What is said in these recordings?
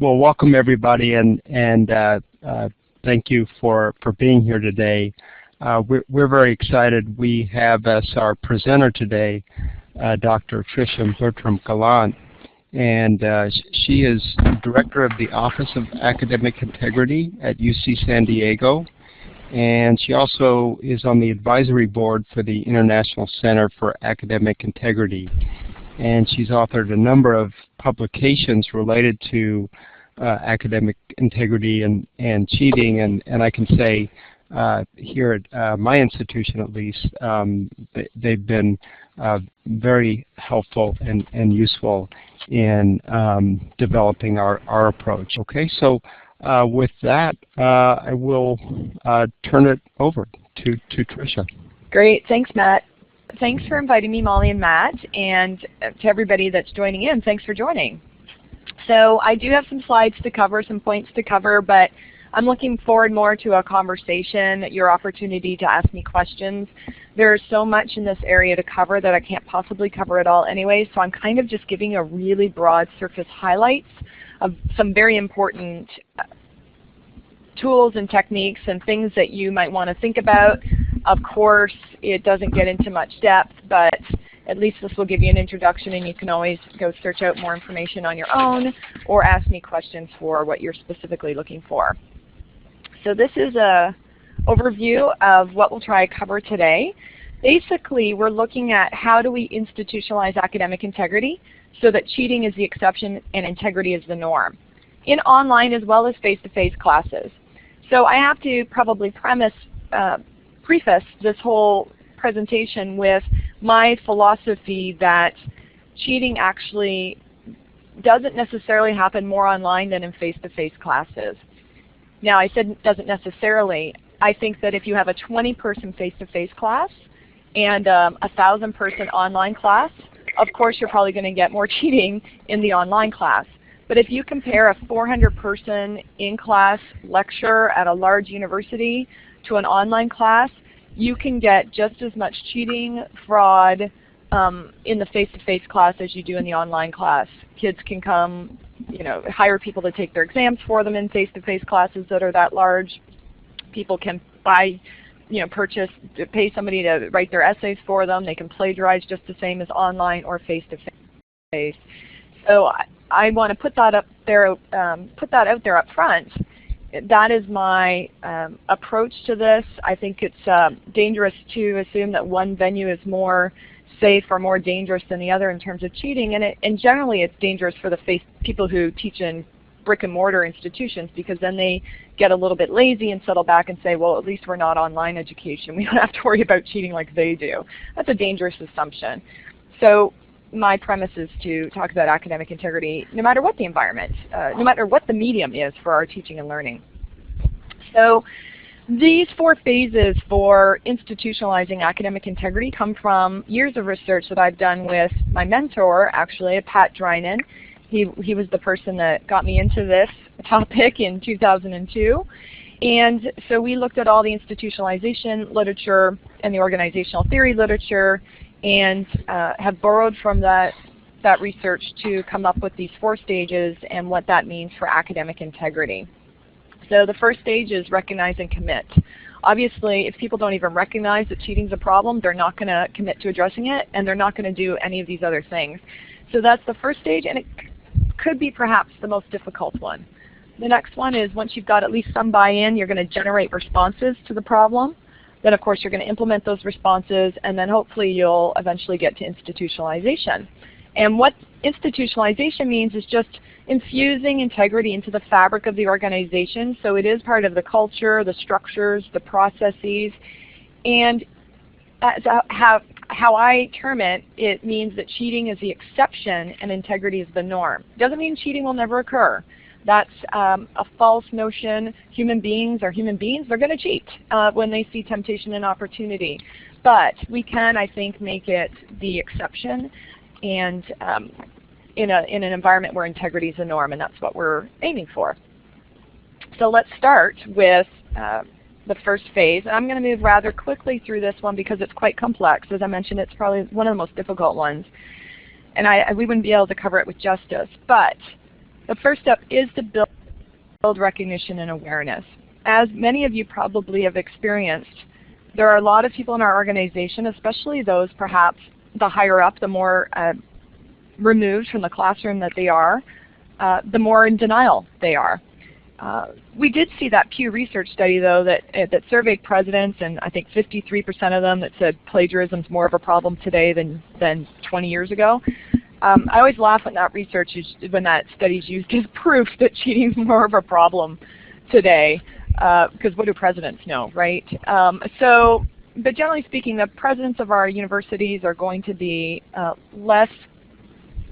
Well, welcome everybody, and thank you for being here today. We're very excited. We have as our presenter today Dr. Tricia Bertram-Gallant, and she is Director of the Office of Academic Integrity at UC San Diego, and she also is on the advisory board for the International Center for Academic Integrity. And she's authored a number of publications related to academic integrity and cheating, and I can say here at my institution at least, they've been very helpful and useful in developing our approach. Okay, so with that, I will turn it over to Tricia. Great, thanks Matt. Thanks for inviting me, Molly and Matt, and to everybody that's joining in, thanks for joining. So I do have some slides to cover, some points to cover, but I'm looking forward more to a conversation, your opportunity to ask me questions. There's so much in this area to cover that I can't possibly cover it all anyway, so I'm kind of just giving a really broad surface highlights of some very important tools and techniques and things that you might want to think about. Of course, it doesn't get into much depth, but at least this will give you an introduction, and you can always go search out more information on your own or ask me questions for what you're specifically looking for. So this is an overview of what we'll try to cover today. Basically, we're looking at how do we institutionalize academic integrity so that cheating is the exception and integrity is the norm, in online as well as face-to-face classes. So I have to probably preface this whole presentation with my philosophy that cheating actually doesn't necessarily happen more online than in face-to-face classes. Now, I said doesn't necessarily. I think that if you have a 20-person face-to-face class and a 1,000-person online class, of course you're probably going to get more cheating in the online class. But if you compare a 400-person in-class lecture at a large university to an online class, you can get just as much cheating, fraud in the face-to-face class as you do in the online class. Kids can come, hire people to take their exams for them in face-to-face classes that are that large. People can buy, pay somebody to write their essays for them. They can plagiarize just the same as online or face-to-face. So I want to put that out there up front. That is my approach to this. I think it's dangerous to assume that one venue is more safe or more dangerous than the other in terms of cheating, and generally it's dangerous for the people who teach in brick and mortar institutions, because then they get a little bit lazy and settle back and say, well, at least we're not online education. We don't have to worry about cheating like they do. That's a dangerous assumption. So my premise is to talk about academic integrity no matter what the environment, no matter what the medium is for our teaching and learning. So these 4 phases for institutionalizing academic integrity come from years of research that I've done with my mentor, actually, Pat Drinan. He was the person that got me into this topic in 2002. And so we looked at all the institutionalization literature and the organizational theory literature, and have borrowed from that research to come up with these 4 stages and what that means for academic integrity. So the first stage is recognize and commit. Obviously, if people don't even recognize that cheating is a problem, they're not going to commit to addressing it, and they're not going to do any of these other things. So that's the first stage, and it could be perhaps the most difficult one. The next one is once you've got at least some buy-in, you're going to generate responses to the problem. Then, of course, you're going to implement those responses, and then hopefully you'll eventually get to institutionalization. And what institutionalization means is just infusing integrity into the fabric of the organization, so it is part of the culture, the structures, the processes. And how I term it, it means that cheating is the exception and integrity is the norm. It doesn't mean cheating will never occur. That's a false notion. Human beings are human beings. They're going to cheat when they see temptation and opportunity. But we can, I think, make it the exception, and in an environment where integrity is the norm, and that's what we're aiming for. So let's start with the first phase. And I'm going to move rather quickly through this one because it's quite complex. As I mentioned, it's probably one of the most difficult ones. And we wouldn't be able to cover it with justice. But The first step is to build recognition and awareness. As many of you probably have experienced, there are a lot of people in our organization, especially those perhaps the higher up, the more removed from the classroom that they are, the more in denial they are. We did see that Pew Research study, though, that surveyed presidents, and I think 53% of them that said plagiarism is more of a problem today than 20 years ago. I always laugh when that study is used as proof that cheating is more of a problem today, because what do presidents know, right? But generally speaking, the presidents of our universities are going to be less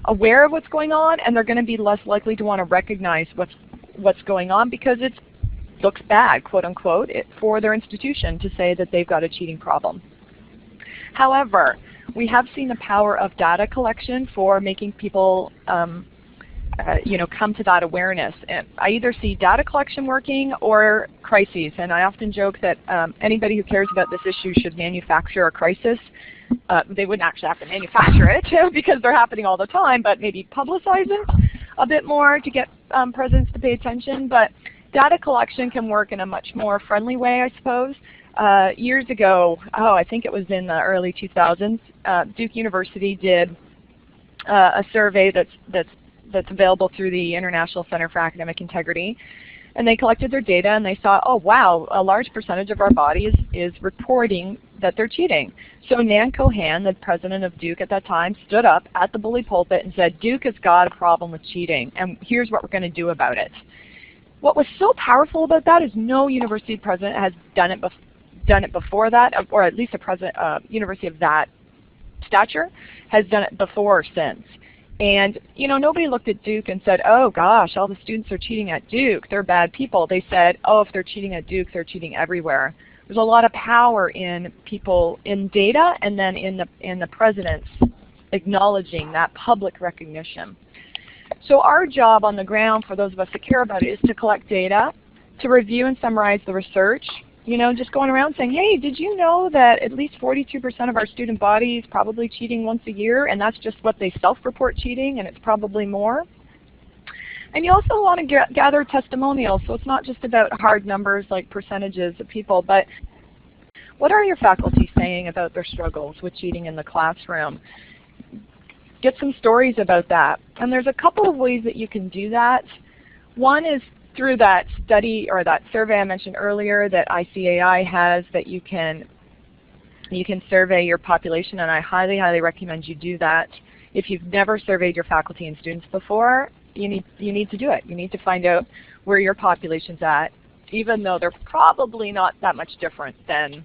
aware of what's going on, and they're going to be less likely to want to recognize what's going on because it looks bad, quote unquote, for their institution to say that they've got a cheating problem. However, we have seen the power of data collection for making people come to that awareness. And I either see data collection working or crises, and I often joke that anybody who cares about this issue should manufacture a crisis. They wouldn't actually have to manufacture it because they're happening all the time, but maybe publicize it a bit more to get presidents to pay attention. But data collection can work in a much more friendly way, I suppose. Years ago, I think it was in the early 2000s, Duke University did a survey that's available through the International Center for Academic Integrity. And they collected their data and they saw, oh wow, a large percentage of our body is reporting that they're cheating. So Nan Cohan, the president of Duke at that time, stood up at the bully pulpit and said, Duke has got a problem with cheating, and here's what we're going to do about it. What was so powerful about that is no university president has done it before that, or at least a university of that stature has done it before or since. And nobody looked at Duke and said, oh gosh, all the students are cheating at Duke, they're bad people. They said, oh, if they're cheating at Duke, they're cheating everywhere. There's a lot of power in people, in data, and then in the presidents acknowledging that public recognition. So our job on the ground, for those of us that care about it, is to collect data, to review and summarize the research. Just going around saying, hey, did you know that at least 42% of our student body is probably cheating once a year, and that's just what they self-report cheating, and it's probably more? And you also want to gather testimonials, so it's not just about hard numbers like percentages of people, but what are your faculty saying about their struggles with cheating in the classroom? Get some stories about that. And there's a couple of ways that you can do that. One is through that study or that survey I mentioned earlier that ICAI has, that you can survey your population, and I highly, highly recommend you do that. If you've never surveyed your faculty and students before, you need to do it. You need to find out where your population's at, even though they're probably not that much different than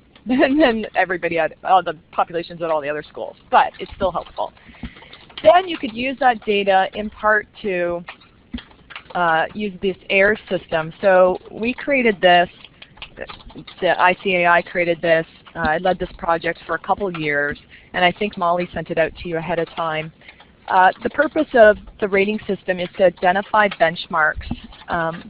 everybody at all the populations at all the other schools, but it's still helpful. Then you could use that data in part to use this AIR system. So we created this, the ICAI created this. I led this project for a couple of years, and I think Molly sent it out to you ahead of time. The purpose of the rating system is to identify benchmarks,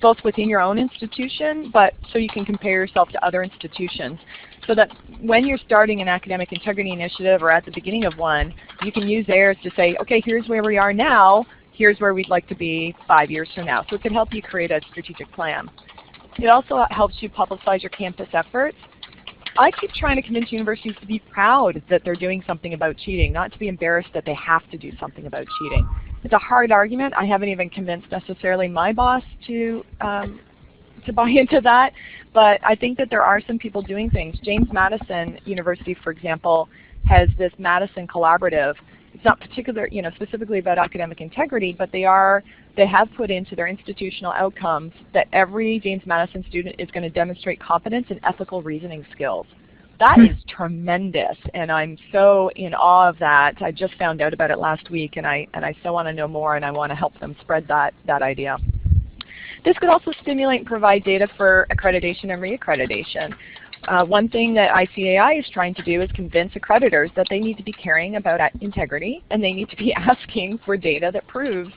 both within your own institution, but so you can compare yourself to other institutions. So that when you're starting an academic integrity initiative or at the beginning of one, you can use AIRS to say, okay, here's where we are now, here's where we'd like to be 5 years from now. So it can help you create a strategic plan. It also helps you publicize your campus efforts. I keep trying to convince universities to be proud that they're doing something about cheating, not to be embarrassed that they have to do something about cheating. It's a hard argument. I haven't even convinced necessarily my boss to buy into that, but I think that there are some people doing things. James Madison University, for example, has this Madison Collaborative. It's not specifically about academic integrity, but they have put into their institutional outcomes that every James Madison student is going to demonstrate competence and ethical reasoning skills. That is tremendous, and I'm so in awe of that. I just found out about it last week, and I so want to know more, and I want to help them spread that idea. This could also stimulate and provide data for accreditation and reaccreditation. One thing that ICAI is trying to do is convince accreditors that they need to be caring about integrity, and they need to be asking for data that proves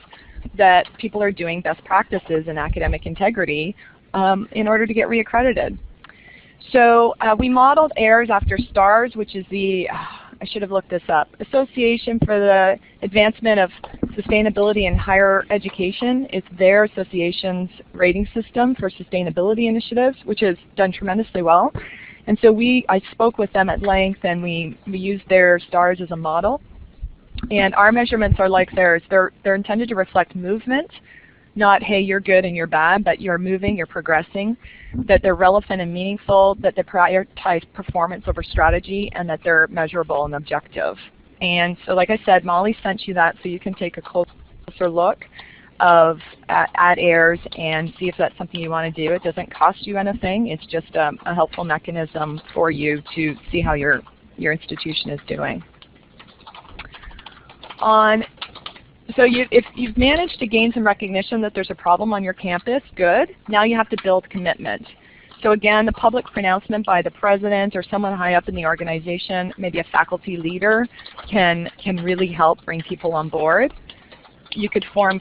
that people are doing best practices in academic integrity in order to get reaccredited. So we modeled AIRS after STARS, which is the I should have looked this up. Association for the Advancement of Sustainability in Higher Education. It's their association's rating system for sustainability initiatives, which has done tremendously well. And so I spoke with them at length, and we used their stars as a model. And our measurements are like theirs. They're intended to reflect movement, not, hey, you're good and you're bad, but you're moving, you're progressing, that they're relevant and meaningful, that they prioritize performance over strategy, and that they're measurable and objective. And so like I said, Molly sent you that so you can take a closer look at AIRS and see if that's something you want to do. It doesn't cost you anything. It's just a helpful mechanism for you to see how your institution is doing. So if you've managed to gain some recognition that there's a problem on your campus, good. Now you have to build commitment. So again, the public pronouncement by the president or someone high up in the organization, maybe a faculty leader, can really help bring people on board. You should form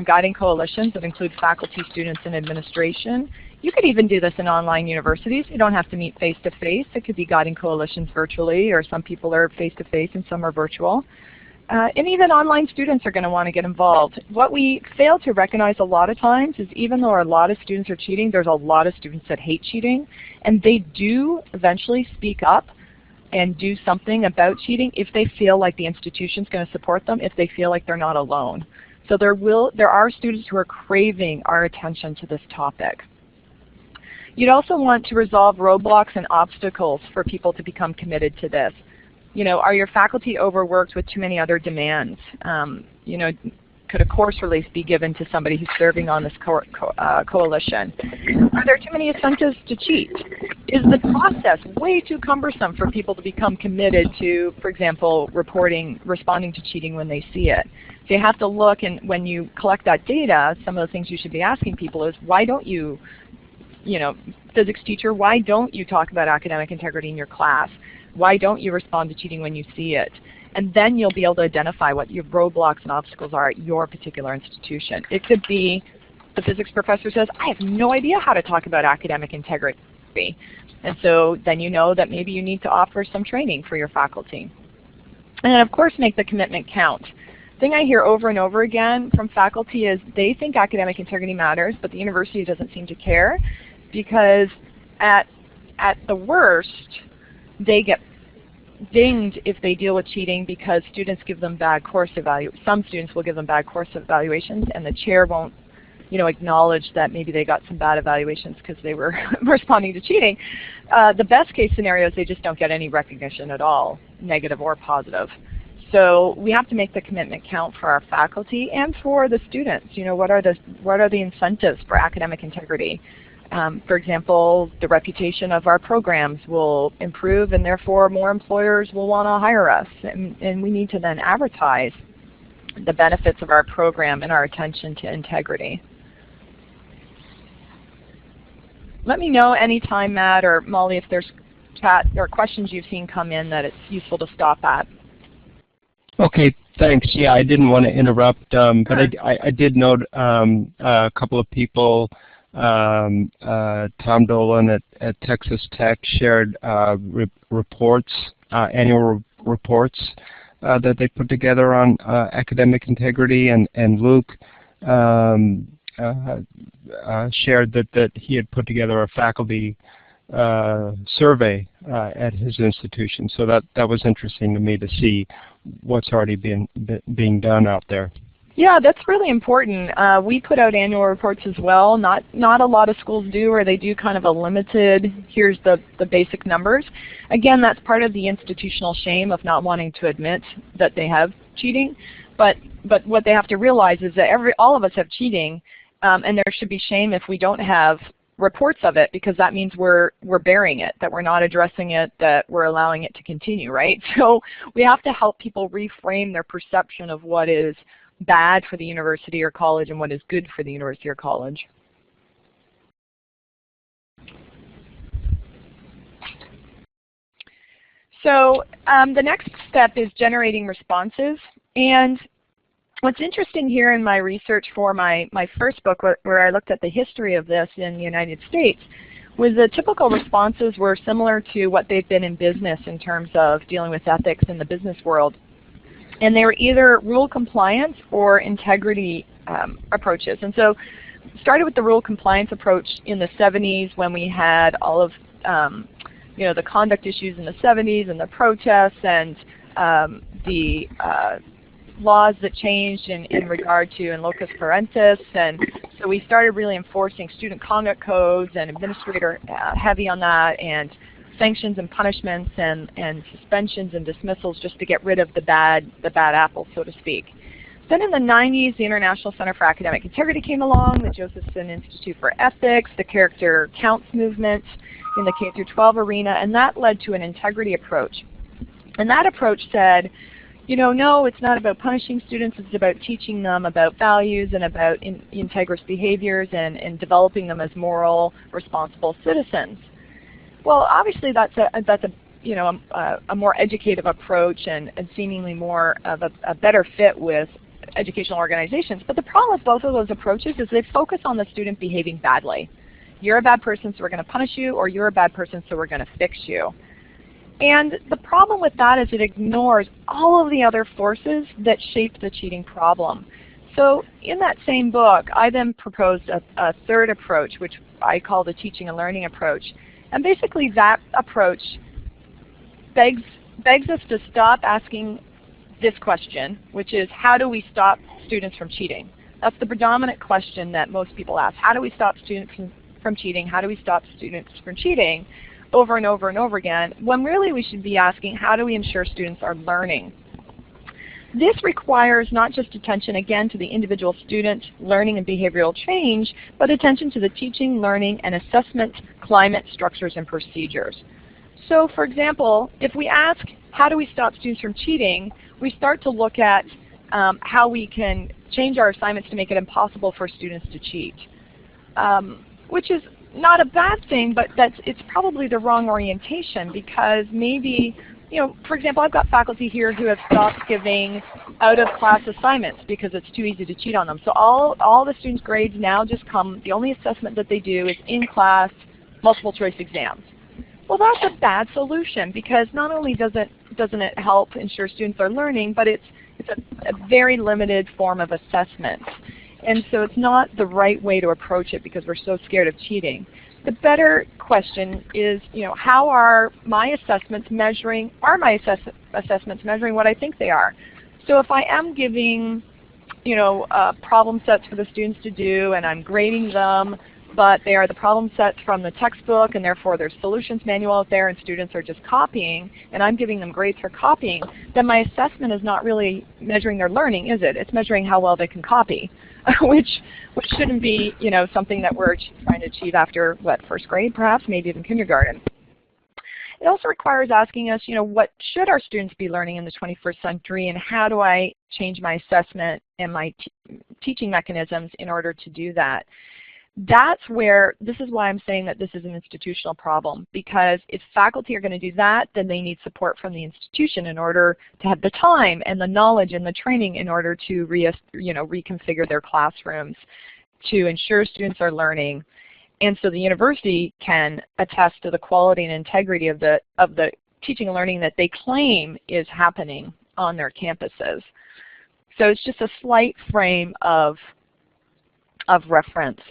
guiding coalitions that include faculty, students, and administration. You could even do this in online universities. You don't have to meet face-to-face. It could be guiding coalitions virtually, or some people are face-to-face and some are virtual. And even online students are going to want to get involved. What we fail to recognize a lot of times is even though a lot of students are cheating, there's a lot of students that hate cheating, and they do eventually speak up and do something about cheating if they feel like the institution's going to support them, if they feel like they're not alone. So there are students who are craving our attention to this topic. You'd also want to resolve roadblocks and obstacles for people to become committed to this. You know, are your faculty overworked with too many other demands? You know, could a course release be given to somebody who's serving on this coalition? Are there too many incentives to cheat? Is the process way too cumbersome for people to become committed to, for example, responding to cheating when they see it? So you have to look, and when you collect that data, some of the things you should be asking people is, why don't you, physics teacher, why don't you talk about academic integrity in your class? Why don't you respond to cheating when you see it? And then you'll be able to identify what your roadblocks and obstacles are at your particular institution. It could be the physics professor says, I have no idea how to talk about academic integrity. And so then you know that maybe you need to offer some training for your faculty. And then of course make the commitment count. The thing I hear over and over again from faculty is they think academic integrity matters, but the university doesn't seem to care, because at the worst, they get dinged if they deal with cheating because students give them bad course evaluations. Some students will give them bad course evaluations, and the chair won't acknowledge that maybe they got some bad evaluations because they were responding to cheating. The best case scenario is they just don't get any recognition at all, negative or positive. So we have to make the commitment count for our faculty and for the students. What are the incentives for academic integrity? For example, the reputation of our programs will improve, and therefore more employers will want to hire us. And we need to then advertise the benefits of our program and our attention to integrity. Let me know anytime, Matt or Molly, if there's chat or questions you've seen come in that it's useful to stop at. Okay, thanks. Yeah, I didn't want to interrupt, but I did note a couple of people. Tom Dolan at Texas Tech shared reports, annual reports that they put together on academic integrity, and Luke shared that he had put together a faculty survey at his institution. So that was interesting to me to see what's already being done out there. Yeah, that's really important. We put out annual reports as well. Not a lot of schools do, or they do kind of a limited, here's the basic numbers. Again, that's part of the institutional shame of not wanting to admit that they have cheating. But what they have to realize is that all of us have cheating, and there should be shame if we don't have reports of it, because that means we're bearing it, that we're not addressing it, that we're allowing it to continue, right? So we have to help people reframe their perception of what is bad for the university or college and what is good for the university or college. So the next step is generating responses. And what's interesting here in my research for my first book, where I looked at the history of this in the United States, was the typical responses were similar to what they've been in business in terms of dealing with ethics in the business world. And they were either rule compliance or integrity approaches. And so started with the rule compliance approach in the 70s when we had all of the conduct issues in the 70s and the protests and the laws that changed in regard to in locus parentis. And so we started really enforcing student conduct codes and administrator heavy on that, and sanctions and punishments and suspensions and dismissals just to get rid of the bad apple, so to speak. Then in the 90s, the International Center for Academic Integrity came along, the Josephson Institute for Ethics, the Character Counts movement in the K through 12 arena, and that led to an integrity approach. And that approach said, no, it's not about punishing students, it's about teaching them about values and about integrous behaviors and developing them as moral, responsible citizens. Well, obviously that's a more educative approach and seemingly more of a better fit with educational organizations. But the problem with both of those approaches is they focus on the student behaving badly. You're a bad person, so we're going to punish you, or you're a bad person, so we're going to fix you. And the problem with that is it ignores all of the other forces that shape the cheating problem. So in that same book, I then proposed a third approach, which I call the teaching and learning approach. And basically that approach begs us to stop asking this question, which is, how do we stop students from cheating? That's the predominant question that most people ask. How do we stop students from cheating? How do we stop students from cheating? Over and over and over again, when really we should be asking, how do we ensure students are learning? This requires not just attention, again, to the individual student learning and behavioral change, but attention to the teaching, learning, and assessment climate, structures, and procedures. So, for example, if we ask, how do we stop students from cheating, we start to look at how we can change our assignments to make it impossible for students to cheat, which is not a bad thing, but it's probably the wrong orientation, because maybe, for example, I've got faculty here who have stopped giving out-of-class assignments because it's too easy to cheat on them. So all the students' grades now just come, the only assessment that they do is in-class multiple choice exams. Well, that's a bad solution, because not only doesn't it help ensure students are learning, but it's a very limited form of assessment. And so it's not the right way to approach it because we're so scared of cheating. The better question is, how are my assessments measuring what I think they are? So if I am giving, problem sets for the students to do, and I'm grading them, but they are the problem sets from the textbook, and therefore there's solutions manual out there and students are just copying, and I'm giving them grades for copying, then my assessment is not really measuring their learning, is it? It's measuring how well they can copy, which shouldn't be, something that we're trying to achieve after, first grade perhaps, maybe even kindergarten. It also requires asking us, what should our students be learning in the 21st century, and how do I change my assessment and my teaching mechanisms in order to do that? That's where, this is why I'm saying that this is an institutional problem, because if faculty are going to do that, then they need support from the institution in order to have the time and the knowledge and the training in order to reconfigure their classrooms to ensure students are learning. And so the university can attest to the quality and integrity of the teaching and learning that they claim is happening on their campuses. So it's just a slight frame of reference.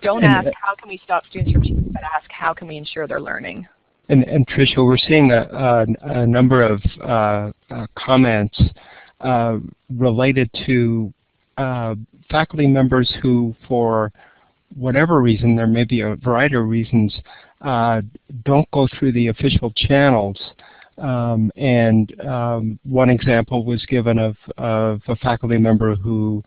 Don't ask, how can we stop students from cheating, but ask, how can we ensure they're learning? And Tricia, we're seeing a number of comments related to faculty members who, for whatever reason, there may be a variety of reasons, don't go through the official channels. One example was given of a faculty member who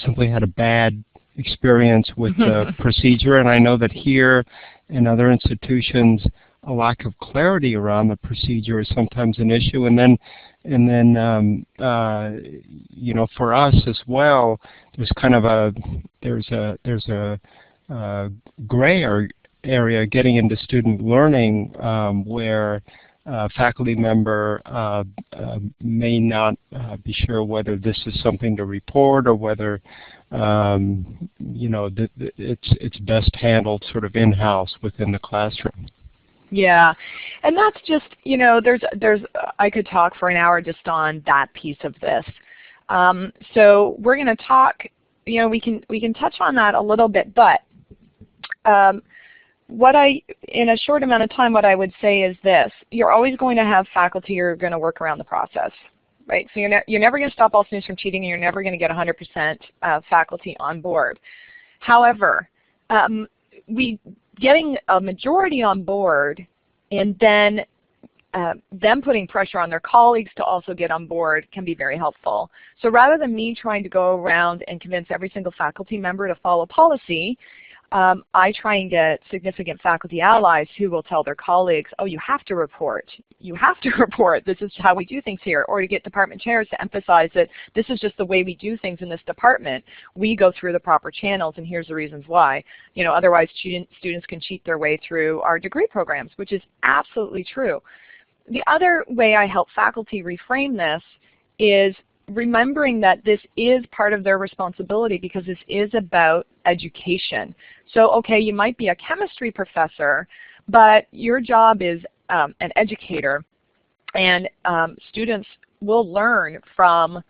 simply had a bad experience with the procedure, and I know that here in other institutions a lack of clarity around the procedure is sometimes an issue, and then for us as well, there's kind of a gray area getting into student learning where faculty member may not be sure whether this is something to report or whether it's best handled sort of in-house within the classroom. Yeah, and that's just, I could talk for an hour just on that piece of this. So we're going to talk, we can touch on that a little bit, but in a short amount of time, what I would say is this: you're always going to have faculty who are going to work around the process, right? So you're never going to stop all students from cheating, and you're never going to get 100% faculty on board. However, getting a majority on board and then them putting pressure on their colleagues to also get on board can be very helpful. So rather than me trying to go around and convince every single faculty member to follow policy, I try and get significant faculty allies who will tell their colleagues, oh, you have to report. You have to report. This is how we do things here. Or to get department chairs to emphasize that this is just the way we do things in this department. We go through the proper channels, and here's the reasons why. Otherwise students can cheat their way through our degree programs, which is absolutely true. The other way I help faculty reframe this is remembering that this is part of their responsibility, because this is about education. So okay, you might be a chemistry professor, but your job is an educator, and students will learn from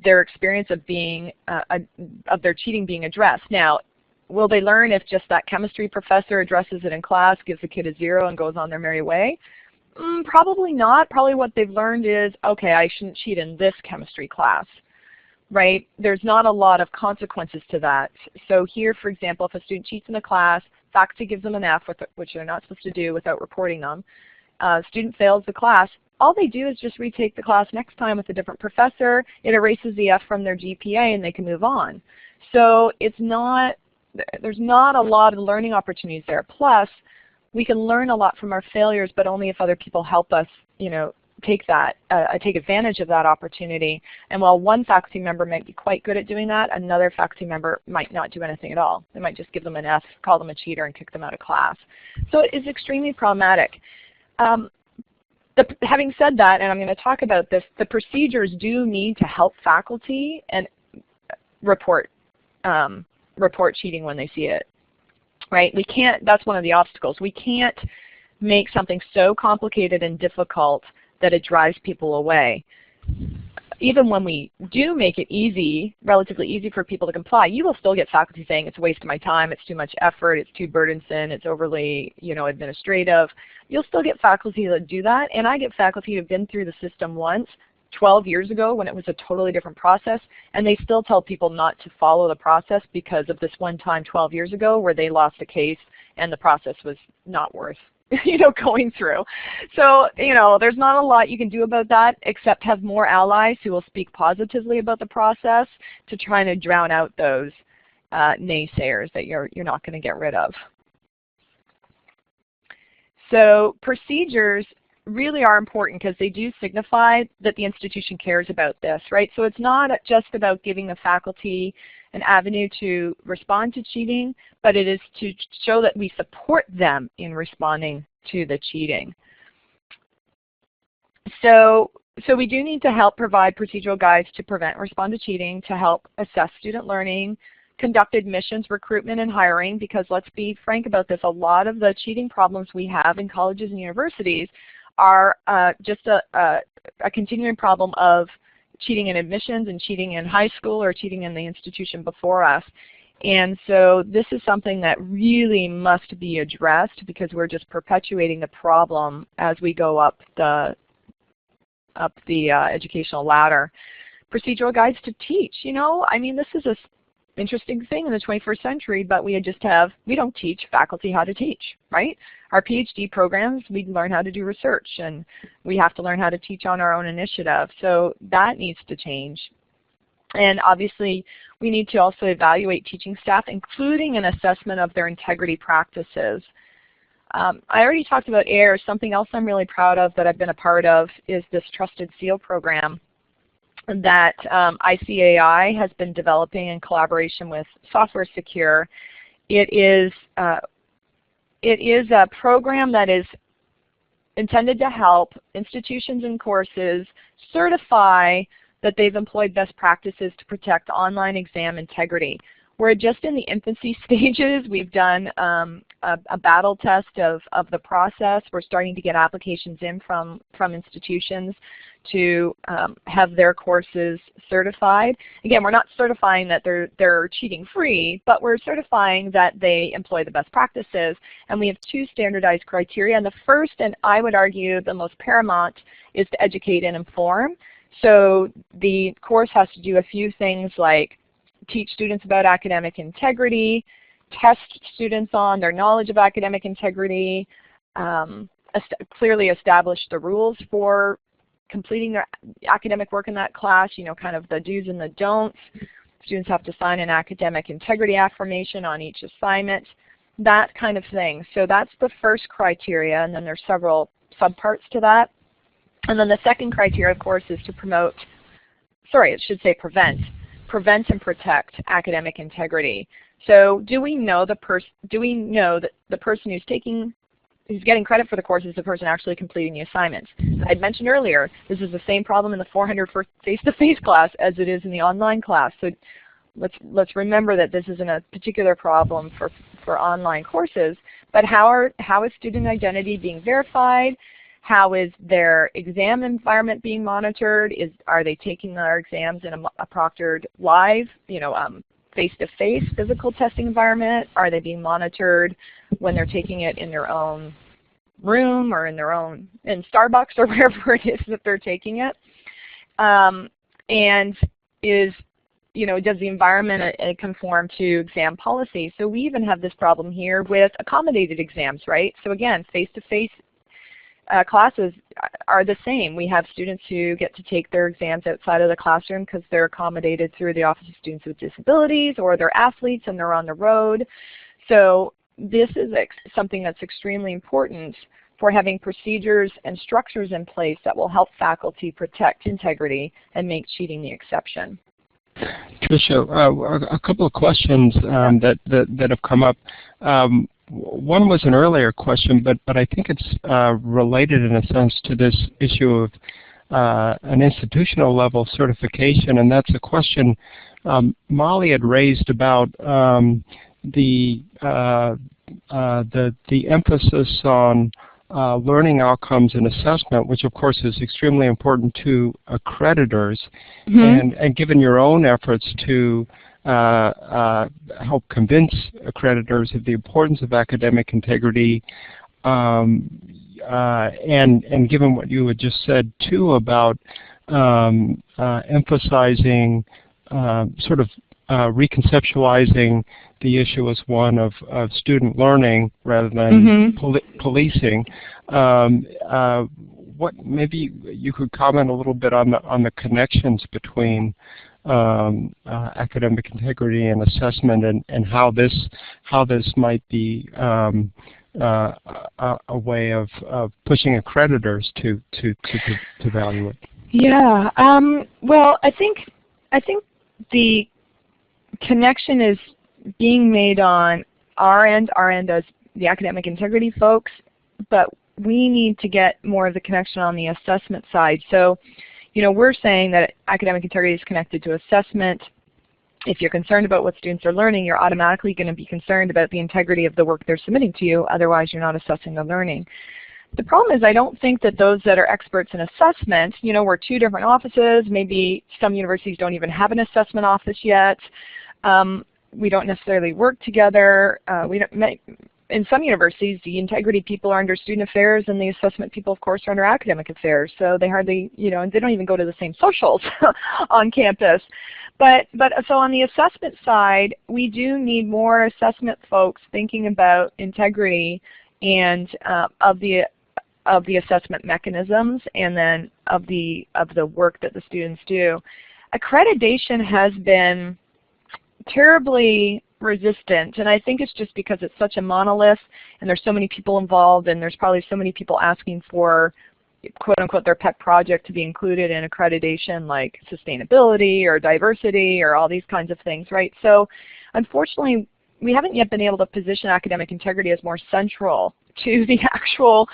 their experience of being of their cheating being addressed. Now, will they learn if just that chemistry professor addresses it in class, gives the kid a 0, and goes on their merry way? Probably not. Probably what they've learned is, okay, I shouldn't cheat in this chemistry class, right? There's not a lot of consequences to that. So here, for example, if a student cheats in a class, faculty gives them an F, which they're not supposed to do without reporting them. Student fails the class. All they do is just retake the class next time with a different professor. It erases the F from their GPA, and they can move on. So there's not a lot of learning opportunities there. Plus, we can learn a lot from our failures, but only if other people help us, take advantage of that opportunity. And while one faculty member might be quite good at doing that, another faculty member might not do anything at all. They might just give them an F, call them a cheater, and kick them out of class. So it is extremely problematic. Having said that, and I'm going to talk about this, the procedures do need to help faculty and report cheating when they see it. Right? We can't, that's one of the obstacles. We can't make something so complicated and difficult that it drives people away. Even when we do make it easy, relatively easy for people to comply, you will still get faculty saying it's a waste of my time, it's too much effort, it's too burdensome, it's overly, administrative. You'll still get faculty that do that, and I get faculty who have been through the system once, 12 years ago when it was a totally different process, and they still tell people not to follow the process because of this one time 12 years ago where they lost a case and the process was not worth going through. So there's not a lot you can do about that except have more allies who will speak positively about the process to try to drown out those naysayers that you're not going to get rid of. So procedures really are important because they do signify that the institution cares about this, right? So it's not just about giving the faculty an avenue to respond to cheating, but it is to show that we support them in responding to the cheating. So we do need to help provide procedural guides to prevent and respond to cheating, to help assess student learning, conduct admissions, recruitment, and hiring, because let's be frank about this, a lot of the cheating problems we have in colleges and universities are just a continuing problem of cheating in admissions and cheating in high school or cheating in the institution before us. And so this is something that really must be addressed because we're just perpetuating the problem as we go up the educational ladder. Procedural guides to teach, I mean, this is a interesting thing in the 21st century, but we don't teach faculty how to teach, right? Our Ph.D. programs, we learn how to do research, and we have to learn how to teach on our own initiative. So that needs to change. And obviously, we need to also evaluate teaching staff, including an assessment of their integrity practices. I already talked about AIR. Something else I'm really proud of that I've been a part of is this Trusted Seal program that ICAI has been developing in collaboration with Software Secure. It is a program that is intended to help institutions and courses certify that they've employed best practices to protect online exam integrity. We're just in the infancy stages. We've done a battle test of the process. We're starting to get applications in from institutions to have their courses certified. Again, we're not certifying that they're cheating free, but we're certifying that they employ the best practices. And we have 2 standardized criteria. And the first, and I would argue the most paramount, is to educate and inform. So the course has to do a few things like teach students about academic integrity, test students on their knowledge of academic integrity, clearly establish the rules for completing their academic work in that class, kind of the do's and the don'ts. Students have to sign an academic integrity affirmation on each assignment, that kind of thing. So that's the first criteria, and then there's several subparts to that. And then the second criteria, of course, is to prevent and protect academic integrity. So do we know that the person who's getting credit for the course is the person actually completing the assignments? I'd mentioned earlier, this is the same problem in the 400 face-to-face class as it is in the online class. So let's remember that this isn't a particular problem for online courses, but how is student identity being verified? How is their exam environment being monitored? Are they taking their exams in a proctored live, face-to-face physical testing environment? Are they being monitored when they're taking it in their own room or in Starbucks or wherever it is that they're taking it? And does the environment conform to exam policy? So we even have this problem here with accommodated exams, right? So again, face-to-face classes are the same. We have students who get to take their exams outside of the classroom because they're accommodated through the Office of Students with Disabilities, or they're athletes and they're on the road. So this is something that's extremely important for having procedures and structures in place that will help faculty protect integrity and make cheating the exception. Tricia, a couple of questions that have come up. One was an earlier question, but I think it's related in a sense to this issue of an institutional level certification, and that's a question Molly had raised about the emphasis on learning outcomes and assessment, which of course is extremely important to accreditors. Mm-hmm. And given your own efforts to help convince accreditors of the importance of academic integrity, and given what you had just said too about emphasizing reconceptualizing the issue as one of student learning rather than mm-hmm. policing. What maybe you could comment a little bit on the connections between academic integrity and assessment, and how this might be a way of pushing accreditors to value it. Yeah. Well, I think the connection is being made on our end as the academic integrity folks, but we need to get more of the connection on the assessment side. So, we're saying that academic integrity is connected to assessment. If you're concerned about what students are learning, you're automatically going to be concerned about the integrity of the work they're submitting to you, otherwise you're not assessing the learning. The problem is I don't think that those that are experts in assessment, we're 2 different offices, maybe some universities don't even have an assessment office yet. We don't necessarily work together. In some universities, the integrity people are under student affairs, and the assessment people, of course, are under academic affairs. So they hardly, and they don't even go to the same socials on campus. But so on the assessment side, we do need more assessment folks thinking about integrity and of the assessment mechanisms, and then of the work that the students do. Accreditation has been terribly resistant, and I think it's just because it's such a monolith and there's so many people involved, and there's probably so many people asking for quote-unquote their pet project to be included in accreditation, like sustainability or diversity or all these kinds of things, right? So unfortunately we haven't yet been able to position academic integrity as more central to the actual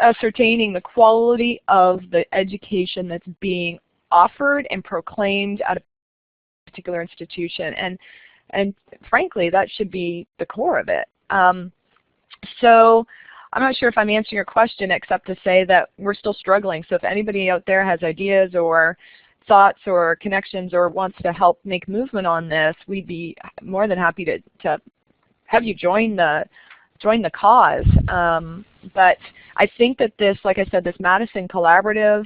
ascertaining the quality of the education that's being offered and proclaimed at a particular institution. And frankly, that should be the core of it. So I'm not sure if I'm answering your question except to say that we're still struggling. So if anybody out there has ideas or thoughts or connections or wants to help make movement on this, we'd be more than happy to have you join the cause. But I think that this, like I said, this Madison Collaborative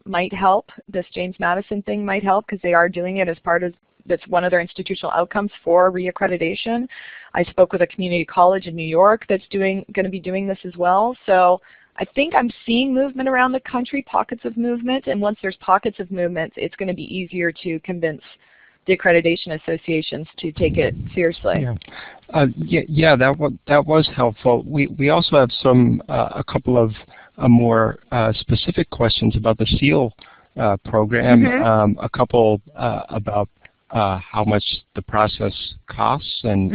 might help. This James Madison thing might help because they are doing it as part of, that's one of their institutional outcomes for reaccreditation. I spoke with a community college in New York that's going to be doing this as well. So I think I'm seeing movement around the country, pockets of movement, and once there's pockets of movement, it's going to be easier to convince the accreditation associations to take it seriously. Yeah, that was helpful. We also have a couple of more specific questions about the SEAL program. A couple about how much the process costs, and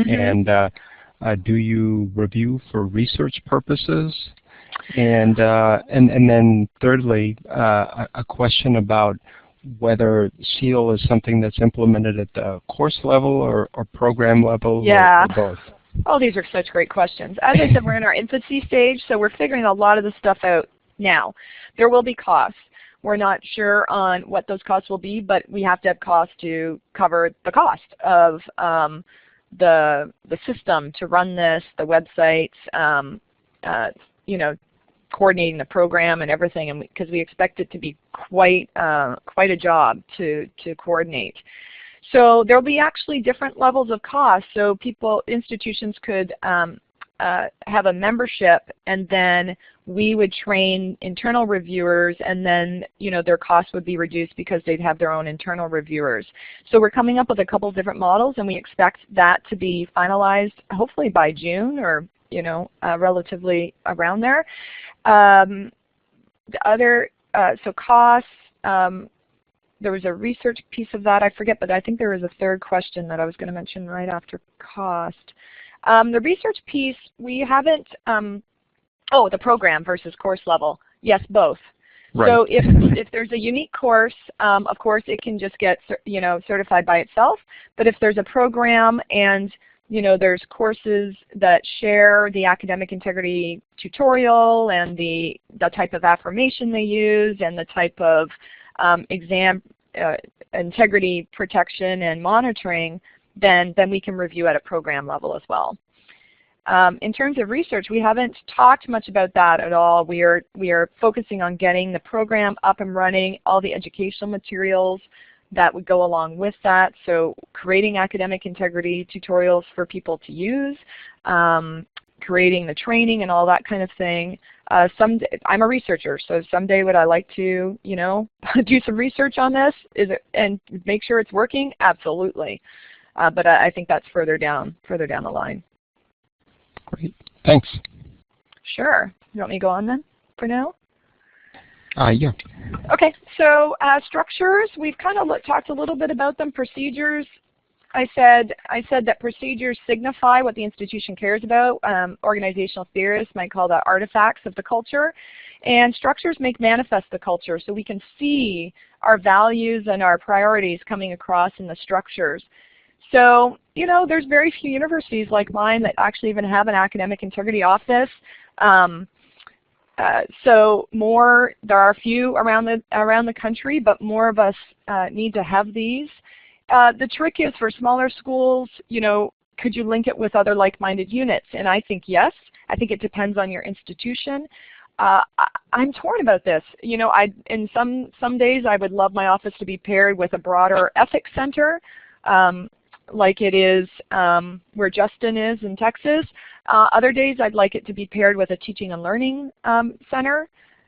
do you review for research purposes? And then thirdly, a question about whether SEAL is something that's implemented at the course level or program level, or both. Oh, these are such great questions. As I said, we're in our infancy stage, so we're figuring a lot of the stuff out now. There will be costs. We're not sure on what those costs will be, but we have to have costs to cover the cost of the system to run this, the websites, you know, coordinating the program and everything, and because we expect it to be quite a job to coordinate. So there will be actually different levels of cost. So institutions could have a membership, and then we would train internal reviewers, and then their costs would be reduced because they'd have their own internal reviewers. So we're coming up with a couple of different models, and we expect that to be finalized hopefully by June, or relatively around there. So costs, there was a research piece of that, I forget, but I think there was a third question that I was going to mention right after cost. The research piece, we haven't, the program versus course level. Yes, both. Right. So if there's a unique course, of course it can just get certified by itself, but if there's a program and there's courses that share the academic integrity tutorial and the type of affirmation they use and the type of exam integrity protection and monitoring, then we can review at a program level as well. In terms of research, we haven't talked much about that at all. We are focusing on getting the program up and running, all the educational materials that would go along with that. So creating academic integrity tutorials for people to use, creating the training and all that kind of thing. I'm a researcher, so someday would I like to, do some research on this and make sure it's working? Absolutely. But I think that's further down the line. Great, thanks. Sure. You want me to go on then for now? Yeah. Okay, so structures, we've kind of talked a little bit about them. Procedures, I said that procedures signify what the institution cares about. Organizational theorists might call that artifacts of the culture. And structures make manifest the culture, so we can see our values and our priorities coming across in the structures. So, there's very few universities like mine that actually even have an academic integrity office. There are a few around the country, but more of us need to have these. The trick is for smaller schools, could you link it with other like-minded units? And I think yes. I think it depends on your institution. I'm torn about this. In some days I would love my office to be paired with a broader ethics center, like it is where Justin is in Texas. Other days I'd like it to be paired with a teaching and learning center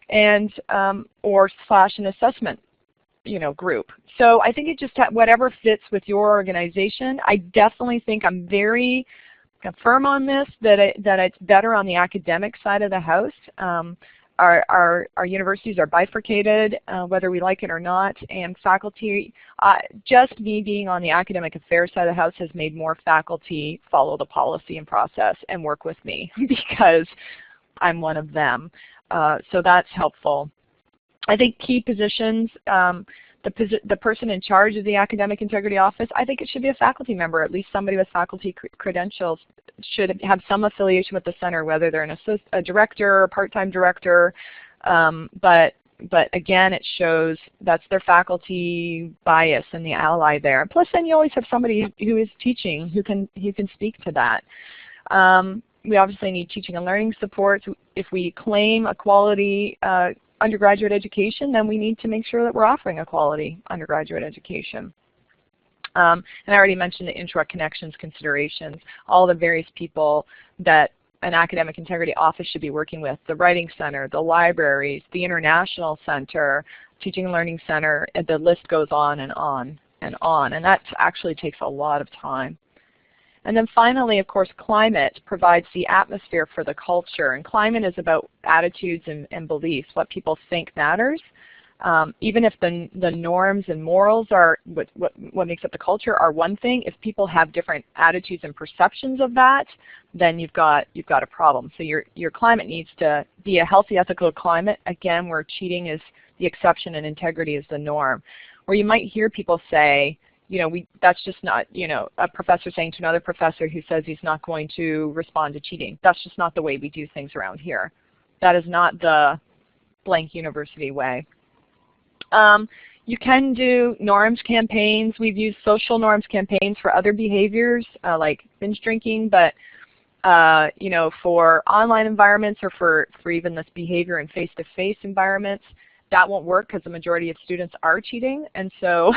and or / an assessment group. So I think it just whatever fits with your organization. I definitely think I'm very firm on this, that it's better on the academic side of the house. our universities are bifurcated, whether we like it or not, and faculty, just me being on the academic affairs side of the house has made more faculty follow the policy and process and work with me because I'm one of them. So that's helpful. I think key positions, the person in charge of the Academic Integrity Office, I think it should be a faculty member, at least somebody with faculty credentials, should have some affiliation with the center, whether they're a director or part-time director. But again, it shows that's their faculty bias and the ally there. Plus, then you always have somebody who is teaching who can speak to that. We obviously need teaching and learning support. If we claim a quality undergraduate education, then we need to make sure that we're offering a quality undergraduate education. And I already mentioned the intra-connections considerations, all the various people that an academic integrity office should be working with, the Writing Center, the libraries, the International Center, Teaching and Learning Center, and the list goes on and on and on. And that actually takes a lot of time. And then finally, of course, climate provides the atmosphere for the culture. And climate is about attitudes and beliefs, what people think matters. Even if the norms and morals are what makes up the culture are one thing, if people have different attitudes and perceptions of that, then you've got a problem. So your climate needs to be a healthy, ethical climate, again, where cheating is the exception and integrity is the norm. Where you might hear people say, that's just not, a professor saying to another professor who says he's not going to respond to cheating. That's just not the way we do things around here. That is not the blank university way. You can do norms campaigns. We've used social norms campaigns for other behaviors like binge drinking, but for online environments or for even this behavior in face-to-face environments, that won't work because the majority of students are cheating, and so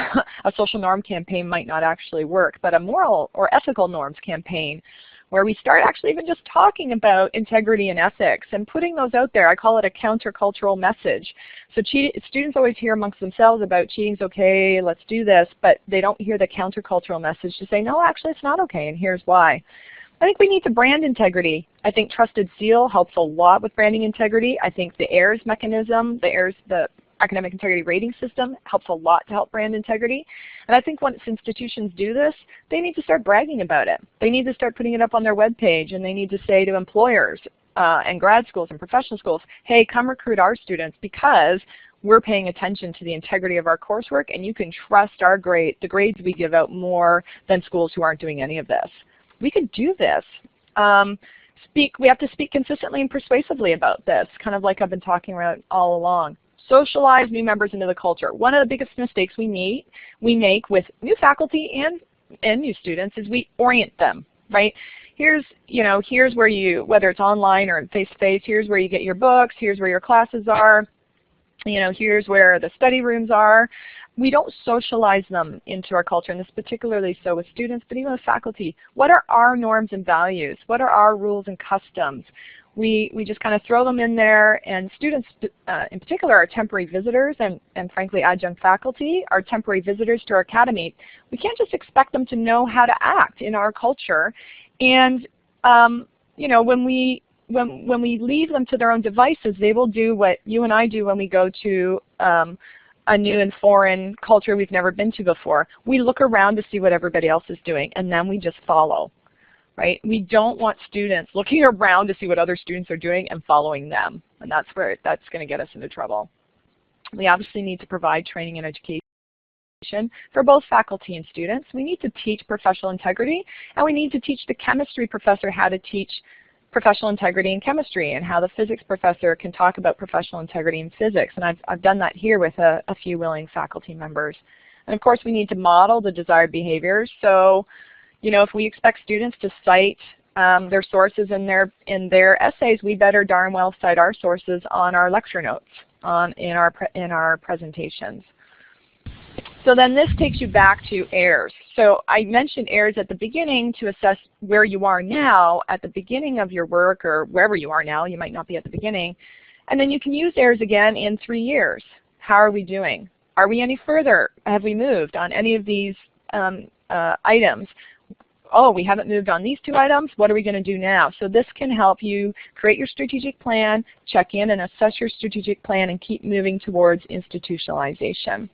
a social norm campaign might not actually work. But a moral or ethical norms campaign where we start actually even just talking about integrity and ethics and putting those out there. I call it a countercultural message. So students always hear amongst themselves about cheating's okay, let's do this, but they don't hear the countercultural message to say, no, actually it's not okay, and here's why. I think we need to brand integrity. I think Trusted Seal helps a lot with branding integrity. I think the AIRS mechanism, the Academic Integrity Rating System, helps a lot to help brand integrity. And I think once institutions do this, they need to start bragging about it. They need to start putting it up on their webpage, and they need to say to employers and grad schools and professional schools, hey, come recruit our students because we're paying attention to the integrity of our coursework, and you can trust the grades we give out more than schools who aren't doing any of this. We could do this. We have to speak consistently and persuasively about this, kind of like I've been talking about all along. Socialize new members into the culture. One of the biggest mistakes we make with new faculty and new students is we orient them, right? Here's where whether it's online or face-to-face, here's where you get your books, here's where your classes are, here's where the study rooms are. We don't socialize them into our culture, and this is particularly so with students, but even with faculty. What are our norms and values? What are our rules and customs? We just kind of throw them in there, and students in particular are temporary visitors, and frankly adjunct faculty are temporary visitors to our academy. We can't just expect them to know how to act in our culture. And when we leave them to their own devices, they will do what you and I do when we go to a new and foreign culture we've never been to before. We look around to see what everybody else is doing, and then we just follow, right? We don't want students looking around to see what other students are doing and following them, and that's going to get us into trouble. We obviously need to provide training and education for both faculty and students. We need to teach professional integrity, and we need to teach the chemistry professor how to teach professional integrity in chemistry, and how the physics professor can talk about professional integrity in physics. And I've done that here with a few willing faculty members. And of course we need to model the desired behaviors. So if we expect students to cite their sources in their essays, we better darn well cite our sources on our lecture notes, in our presentations. So then this takes you back to AIRS. So I mentioned AIRS at the beginning to assess where you are now at the beginning of your work, or wherever you are now. You might not be at the beginning. And then you can use AIRS again in 3 years. How are we doing? Are we any further? Have we moved on any of these items? oh, we haven't moved on these 2 items, what are we going to do now? So this can help you create your strategic plan, check in and assess your strategic plan, and keep moving towards institutionalization.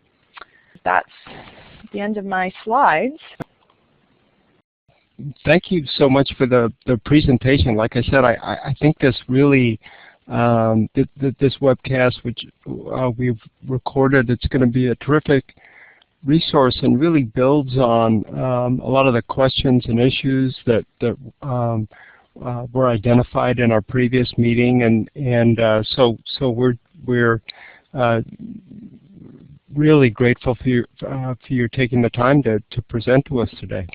That's the end of my slides. Thank you so much for the presentation. Like I said, I think this really, this webcast, which we've recorded, it's going to be a terrific resource and really builds on a lot of the questions and issues that were identified in our previous meeting, and so we're really grateful for your taking the time to present to us today.